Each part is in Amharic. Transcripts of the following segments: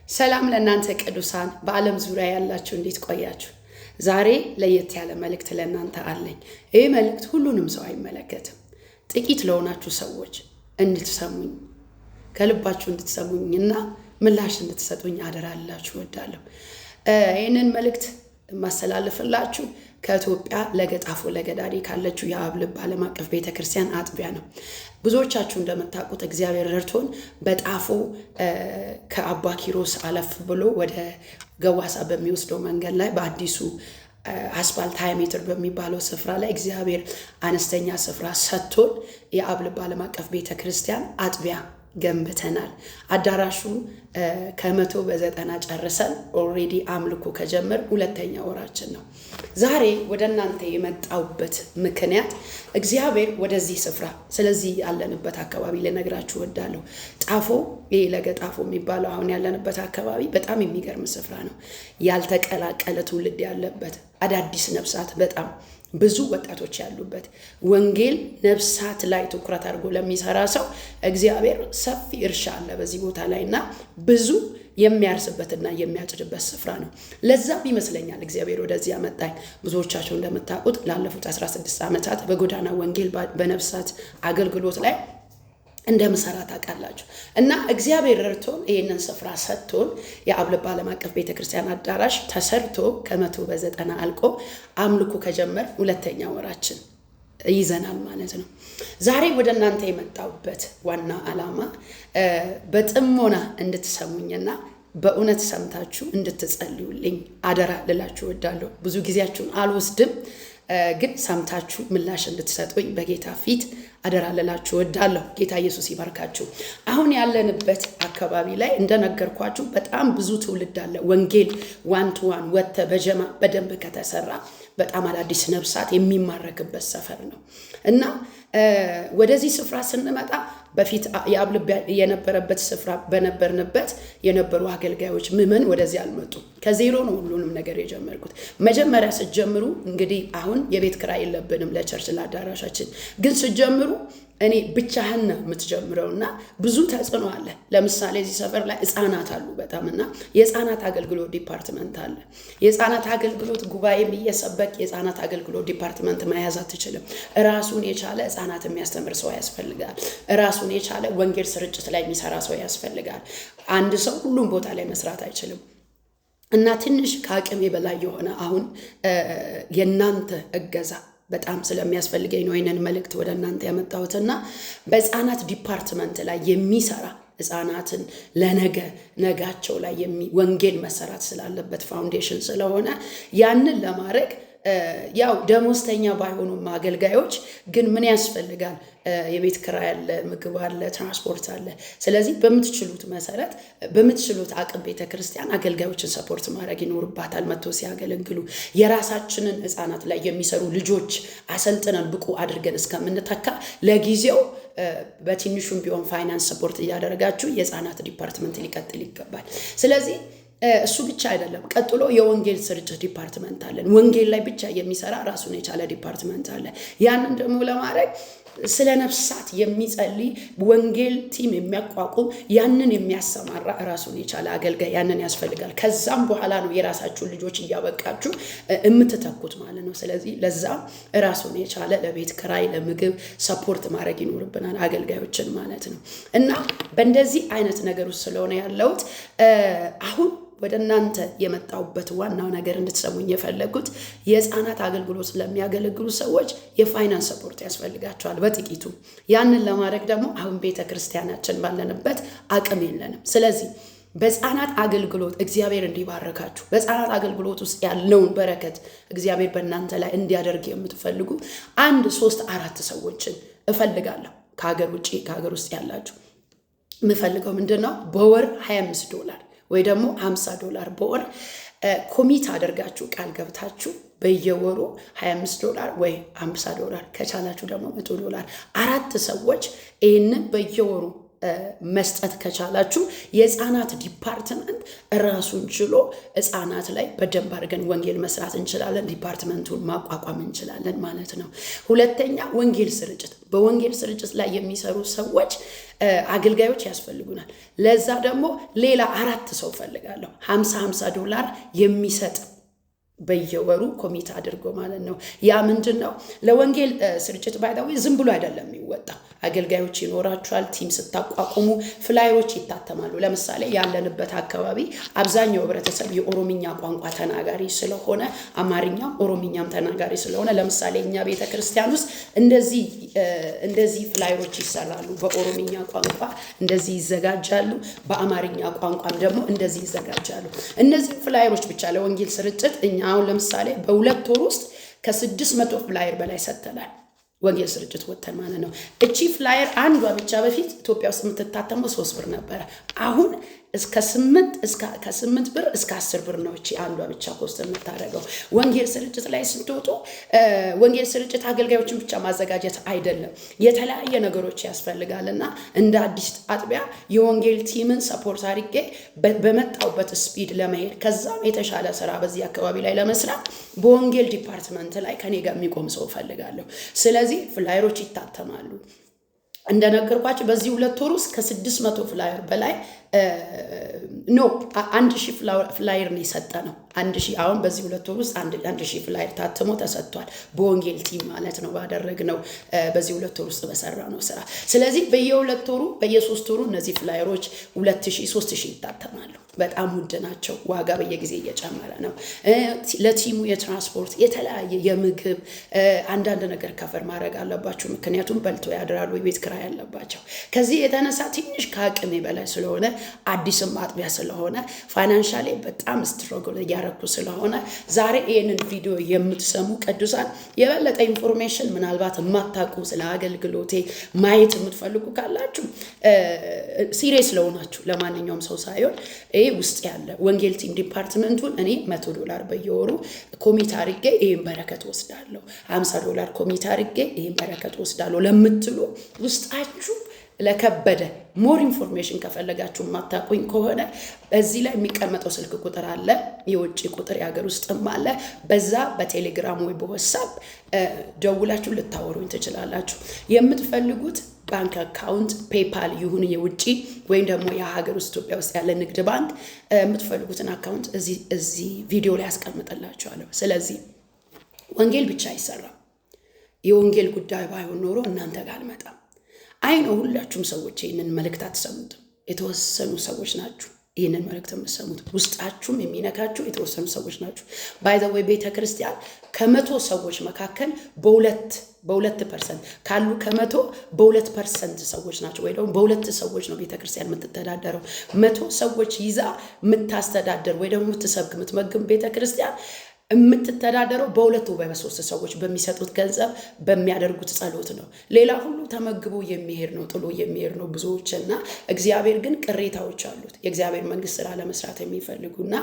ሰላም ለእናንተ ቅዱሳን በዓለም ዙሪያ ያላችሁ እንዴት ቆያችሁ? ዛሬ ለየት ያለ መልእክት ለእናንተ አለኝ። ይህ መልእክት ሁሉንም ሰው አይመለከትም። ጥቂት ለሆናችሁ ሰዎች እንድትሰሙኝ ከልባችሁ እንድትሰሙኝና ምላሽ እንድትሰጡኝ አደራላችሁ እወዳለሁ። ይህንን መልእክት ማስተላለፍላችሁ ከኢትዮጵያ ለገጣፎ ለገዳዲ ካለችው የአብ ልብ ዓለም አቀፍ ቤተክርስቲያን አጥቢያ ነው። ብዙዎቻችሁ እንደምታውቁት እግዚአብሔር ረድቶን በጣፎ ከአባ ኪሮስ አለፍ ብሎ ወደ ገዋሳ በሚወስደው መንገድ ላይ በአዲሱ አስፋልት 20 ሜትር በሚባለው ስፍራ ላይ እግዚአብሔር አነስተኛ ስፍራ ሰጥቶን የአብ ልብ ዓለም አቀፍ ቤተክርስቲያን አጥቢያ ገንብተናል። አዳራሹ ከ190 ጨርሰን ኦልሬዲ አምልኮ ከጀመር ሁለተኛ ወራችን ነው። ዛሬ ወደ እናንተ የመጣውበት ምክንያት እግዚአብሔር ወደዚህ ስፍራ ስለዚህ ያለንበት አካባቢ ልነግራችሁ እወዳለሁ። ጣፎ ለገጣፎ የሚባለው አሁን ያለንበት አካባቢ በጣም የሚገርም ስፍራ ነው። ያልተቀላቀለ ትውልድ ያለበት አዳዲስ ነፍሳት በጣም ብዙ ወጣቶች ያሉበት ወንጌል ነፍሳት ላይ ትኩረት አድርጎ ለሚሰራ ሰው እግዚአብሔር ሰፊ እርሻ አለ በዚህ ቦታ ላይና ብዙ የሚያርስበትና የሚያጭድበት ስፍራ ነው። ለዛም ይመስለኛል እግዚአብሔር ወደዚህ ያመጣኝ። ብዙዎቻችሁ እንደምታውቁት ላለፉት 16 ዓመታት በጎዳና ወንጌል በነፍሳት አገልግሎት ላይ እንደምሰራ ታውቃላችሁ። እና እግዚአብሔር ረድቶን ይሄንን ስፍራ ሰጥቶን የአብ ልብ ዓለም አቀፍ ቤተክርስቲያን አዳራሽ ተሰርቶ ከ190 አልቆ አምልኮ ከጀመር ሁለተኛ ወራችን ይዘናል ማለት ነው። ዛሬ ወደ እናንተ የመጣውበት ዋና ዓላማ በጥሞና እንድትሰሙኝና በእውነት ሰምታችሁ እንድትጸልዩልኝ አደራ ልላችሁ እወዳለሁ። ብዙ ጊዜያችሁን አልወስድም፣ ግን ሰምታችሁ ምላሽ እንድትሰጡኝ በጌታ ፊት አደራ ልላችሁ እወዳለሁ። ጌታ ኢየሱስ ይባርካችሁ። አሁን ያለንበት አካባቢ ላይ እንደነገርኳችሁ በጣም ብዙ ትውልድ አለ። ወንጌል ዋን ቱ ዋን ወጥተ በጀማ በደንብ ከተሰራ በጣም አዳዲስ ነፍሳት የሚማረክበት ሰፈር ነው እና ወደዚህ ስፍራ ስንመጣ በፊት የአብ ልብ የነበረበት ስፍራ በነበርንበት የነበሩ አገልጋዮች ምመን ወደዚህ አልመጡ። ከዜሮ ነው ሁሉንም ነገር የጀመርኩት። መጀመሪያ ስትጀምሩ እንግዲህ አሁን የቤት ክራይ የለብንም ለቸርች ለአዳራሻችን፣ ግን ስትጀምሩ እኔ ብቻህን ነው የምትጀምረውና ብዙ ተጽዕኖ አለ። ለምሳሌ እዚህ ሰፈር ላይ ህፃናት አሉ በጣምና የህፃናት አገልግሎት ዲፓርትመንት አለ። የህፃናት አገልግሎት ጉባኤም እየሰበክ የህፃናት አገልግሎት ዲፓርትመንት መያዝ አትችልም። ራሱን የቻለ ህፃናት የሚያስተምር ሰው ያስፈልጋል። ራሱን የቻለ ወንጌል ስርጭት ላይ የሚሰራ ሰው ያስፈልጋል። አንድ ሰው ሁሉም ቦታ ላይ መስራት አይችልም። እና ትንሽ ከአቅሜ በላይ የሆነ አሁን የናንተ እገዛ በጣም ስለሚያስፈልገኝ ነው ይሄንን መልእክት ወደ እናንተ ያመጣሁትና በህፃናት ዲፓርትመንት ላይ የሚሰራ ህፃናትን ለነጋቸው ላይ ወንጌል መሰራት ስላለበት ፋውንዴሽን ስለሆነ ያንን ለማድረግ ያው ደሞዝተኛ ባይሆኑም አገልጋዮች ግን ምን ያስፈልጋል? የቤት ክራይ አለ፣ ምግብ አለ፣ ትራንስፖርት አለ። ስለዚህ በምትችሉት መሰረት በምትችሉት አቅም ቤተክርስቲያን አገልጋዮችን ሰፖርት ማድረግ ይኖርባታል። መጥቶ ሲያገለግሉ የራሳችንን ህፃናት ላይ የሚሰሩ ልጆች አሰልጥነን ብቁ አድርገን እስከምንተካ ለጊዜው በትንሹም ቢሆን ፋይናንስ ሰፖርት እያደረጋችሁ የህፃናት ዲፓርትመንት ሊቀጥል ይገባል። ስለዚህ እሱ ብቻ አይደለም፣ ቀጥሎ የወንጌል ስርጭት ዲፓርትመንት አለን። ወንጌል ላይ ብቻ የሚሰራ ራሱን የቻለ ዲፓርትመንት አለ። ያንን ደግሞ ለማድረግ ስለ ነፍሳት የሚጸልይ ወንጌል ቲም የሚያቋቁም ያንን የሚያሰማራ ራሱን የቻለ አገልጋይ ያንን ያስፈልጋል። ከዛም በኋላ ነው የራሳችሁን ልጆች እያበቃችሁ የምትተኩት ማለት ነው። ስለዚህ ለዛም ራሱን የቻለ ለቤት ክራይ ለምግብ ሰፖርት ማድረግ ይኖርብናል አገልጋዮችን ማለት ነው። እና በእንደዚህ አይነት ነገር ውስጥ ስለሆነ ያለውት አሁን ወደ እናንተ የመጣውበት ዋናው ነገር እንድትሰሙኝ የፈለጉት የህፃናት አገልግሎት ለሚያገለግሉ ሰዎች የፋይናንስ ሰፖርት ያስፈልጋቸዋል በጥቂቱ። ያንን ለማድረግ ደግሞ አሁን ቤተክርስቲያናችን ባለንበት አቅም የለንም። ስለዚህ በህፃናት አገልግሎት እግዚአብሔር እንዲባረካችሁ በህፃናት አገልግሎት ውስጥ ያለውን በረከት እግዚአብሔር በእናንተ ላይ እንዲያደርግ የምትፈልጉ 1 3 4 ሰዎችን እፈልጋለሁ። ከሀገር ውጪ ከሀገር ውስጥ ያላችሁ የምፈልገው ምንድነው? በወር $25 ወይ ደግሞ $50 በወር ኮሚት አድርጋችሁ ቃል ገብታችሁ በየወሩ $25 ወይ $50 ከቻላችሁ ደግሞ $100 4 ሰዎች ይህንን በየወሩ መስጠት ከቻላችሁ የህፃናት ዲፓርትመንት ራሱን ችሎ ህፃናት ላይ በደንብ አድርገን ወንጌል መስራት እንችላለን። ዲፓርትመንቱን ማቋቋም እንችላለን ማለት ነው። ሁለተኛ ወንጌል ስርጭት። በወንጌል ስርጭት ላይ የሚሰሩ ሰዎች አገልጋዮች ያስፈልጉናል። ለዛ ደግሞ ሌላ 4 ሰው ፈልጋለሁ። $50 የሚሰጥ በየወሩ ኮሚት አድርጎ ማለት ነው። ያ ምንድነው? ለወንጌል ስርጭት ባይዳው ዝም ብሎ አይደለም የሚወጣው። አገልጋዮች ይኖራቸዋል። ቲም ስታቋቁሙ ፍላየሮች ይታተማሉ። ለምሳሌ ያለንበት አካባቢ አብዛኛው ህብረተሰብ የኦሮምኛ ቋንቋ ተናጋሪ ስለሆነ አማርኛም ኦሮምኛም ተናጋሪ ስለሆነ ለምሳሌ እኛ ቤተክርስቲያን ውስጥ እንደዚህ ፍላየሮች ይሰራሉ። በኦሮምኛ ቋንቋ እንደዚህ ይዘጋጃሉ፣ በአማርኛ ቋንቋም ደግሞ እንደዚህ ይዘጋጃሉ። እነዚህ ፍላየሮች ብቻ ለወንጌል ስርጭት እኛ አሁን ለምሳሌ በ2 ወር ውስጥ ከ600 ፍላየር በላይ ሰጥተናል። ወንጌል ስርጭት ወጥተን ማለት ነው። እቺ ፍላየር አንዷ ብቻ በፊት ኢትዮጵያ ውስጥ የምትታተመው 3 ብር ነበረ። አሁን ከ8 ብር እስከ 10 ብር ነው እቺ አንዷ ብቻ ኮስት የምታደርገው። ወንጌል ስርጭት ላይ ስትወጡ ወንጌል ስርጭት አገልጋዮችን ብቻ ማዘጋጀት አይደለም፣ የተለያየ ነገሮች ያስፈልጋልና እንደ አዲስ አጥቢያ የወንጌል ቲምን ሰፖርት አድርጌ በመጣውበት ስፒድ ለመሄድ ከዛም የተሻለ ስራ በዚህ አካባቢ ላይ ለመስራት በወንጌል ዲፓርትመንት ላይ ከኔ ጋር የሚቆም ሰው ፈልጋለሁ። ስለዚህ ፍላየሮች ይታተማሉ። እንደነገርኳችሁ በዚህ 2 ወር ውስጥ ከ600 ፍላየር በላይ 1000 ፍላየር ነው የሰጠነው። 1000 አሁን በዚህ 2 ወር ውስጥ 1000 ፍላየር ታትሞ ተሰጥቷል። በወንጌል ቲም ማለት ነው ባደረግነው በዚህ 2 ወር ውስጥ በሰራነው ስራ። ስለዚህ በየ2 ወሩ በየ3 ወሩ እነዚህ ፍላየሮች 2000 3000 ይታተማሉ። በጣም ውድ ናቸው። ዋጋ በየጊዜ እየጨመረ ነው። ለቲሙ የትራንስፖርት የተለያየ የምግብ አንዳንድ ነገር ከፈር ማድረግ አለባቸው። ምክንያቱም በልቶ ያድራሉ፣ የቤት ኪራይ ያለባቸው። ከዚህ የተነሳ ትንሽ ከአቅሜ በላይ ስለሆነ አዲስም አጥቢያ ስለሆነ ፋይናንሻሊ በጣም ስትሮግል እያረኩ ስለሆነ ዛሬ ይሄንን ቪዲዮ የምትሰሙ ቅዱሳን የበለጠ ኢንፎርሜሽን ምናልባት የማታውቁ ስለ አገልግሎቴ ማየት የምትፈልጉ ካላችሁ ሲሪየስ ለሆናችሁ ለማንኛውም ሰው ሳይሆን ውስጥ ያለ ወንጌል ቲም ዲፓርትመንቱን እኔ $100 በየወሩ ኮሚት አድርጌ ይሄን በረከት ወስዳለሁ። $50 ኮሚት አድርጌ ይሄን በረከት ወስዳለሁ ለምትሉ ውስጣችሁ ለከበደ ሞር ኢንፎርሜሽን ከፈለጋችሁ ማታቆኝ ከሆነ በዚህ ላይ የሚቀመጠው ስልክ ቁጥር አለ። የውጭ ቁጥር የሀገር ውስጥም አለ። በዛ በቴሌግራም ወይ በዋትስአፕ ደውላችሁ ልታወሩኝ ትችላላችሁ። የምትፈልጉት ባንክ አካውንት ፔፓል ይሁን የውጪ ወይም ደግሞ የሀገር ውስጥ ኢትዮጵያ ውስጥ ያለ ንግድ ባንክ የምትፈልጉትን አካውንት እዚህ ቪዲዮ ላይ አስቀምጥላችኋለሁ። ስለዚህ ወንጌል ብቻ አይሰራም። የወንጌል ጉዳይ ባይሆን ኖሮ እናንተ ጋር አልመጣም። አይ ነው ሁላችሁም ሰዎች ይህንን መልእክት አትሰሙትም። የተወሰኑ ሰዎች ናችሁ ይህንን መልእክት የምትሰሙት። ውስጣችሁም የሚነካችሁ የተወሰኑ ሰዎች ናችሁ። ባይ ዘ ወይ ቤተክርስቲያን ከ100 ሰዎች መካከል በ2% ካሉ ከ100 በ2% ሰዎች ናቸው፣ ወይ ደግሞ በ2 ሰዎች ነው ቤተክርስቲያን የምትተዳደረው። 100 ሰዎች ይዛ የምታስተዳደር ወይ ደግሞ የምትሰብክ የምትመግብ ቤተክርስቲያን የምትተዳደረው በ2 ወይ በ3 ሰዎች በሚሰጡት ገንዘብ በሚያደርጉት ጸሎት ነው። ሌላ ሁሉ ተመግቦ የሚሄድ ነው፣ ጥሎ የሚሄድ ነው ብዙዎችና እግዚአብሔር ግን ቅሬታዎች አሉት። የእግዚአብሔር መንግስት ስራ ለመስራት የሚፈልጉና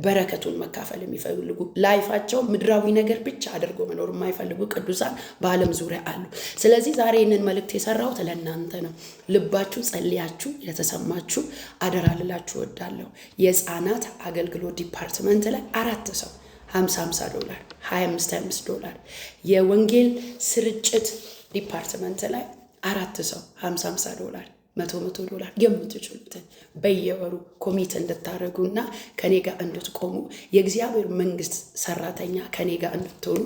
በረከቱን መካፈል የሚፈልጉ ላይፋቸው ምድራዊ ነገር ብቻ አድርጎ መኖር የማይፈልጉ ቅዱሳን በዓለም ዙሪያ አሉ። ስለዚህ ዛሬ ይህንን መልእክት የሰራሁት ለእናንተ ነው። ልባችሁ ጸልያችሁ የተሰማችሁ አደራ ልላችሁ እወዳለሁ። የህፃናት አገልግሎት ዲፓርትመንት ላይ 4 ሰው $50 $25 የወንጌል ስርጭት ዲፓርትመንት ላይ 4 ሰው $50 $100 የምትችሉትን በየወሩ ኮሚት እንድታረጉና ከኔ ጋር እንድትቆሙ የእግዚአብሔር መንግስት ሰራተኛ ከኔ ጋር እንድትሆኑ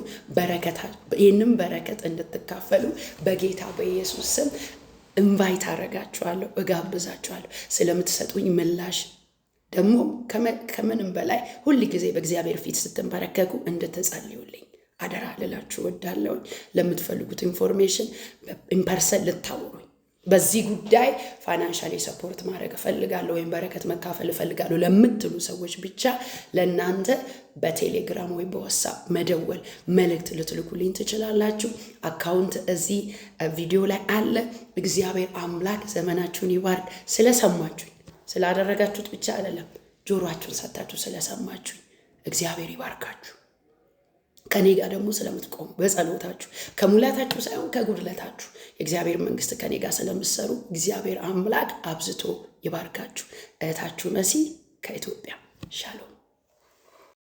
ይህንን በረከት እንድትካፈሉ በጌታ በኢየሱስ ስም ኢንቫይት አረጋችኋለሁ፣ እጋብዛችኋለሁ። ስለምትሰጡኝ ምላሽ ደግሞ ከምንም በላይ ሁሉ ጊዜ በእግዚአብሔር ፊት ስትንበረከኩ እንድትጸልዩልኝ አደራ ልላችሁ እወዳለሁ። ለምትፈልጉት ኢንፎርሜሽን ኢንፐርሰን ልታወሩኝ በዚህ ጉዳይ ፋይናንሻሊ ሰፖርት ማድረግ እፈልጋለሁ ወይም በረከት መካፈል እፈልጋለሁ ለምትሉ ሰዎች ብቻ ለእናንተ በቴሌግራም ወይ በዋትስአፕ መደወል መልእክት ልትልኩልኝ ትችላላችሁ። አካውንት እዚህ ቪዲዮ ላይ አለ። እግዚአብሔር አምላክ ዘመናችሁን ይባርክ። ስለሰማችሁ ስላደረጋችሁት ብቻ አይደለም፣ ጆሮአችሁን ሰጣችሁ ስለሰማችሁ እግዚአብሔር ይባርካችሁ። ከኔ ጋር ደግሞ ስለምትቆሙ በጸሎታችሁ ከሙላታችሁ ሳይሆን ከጉድለታችሁ የእግዚአብሔር መንግስት ከኔ ጋር ስለምትሰሩ እግዚአብሔር አምላክ አብዝቶ ይባርካችሁ። እህታችሁ መሲ ከኢትዮጵያ ሻሎም።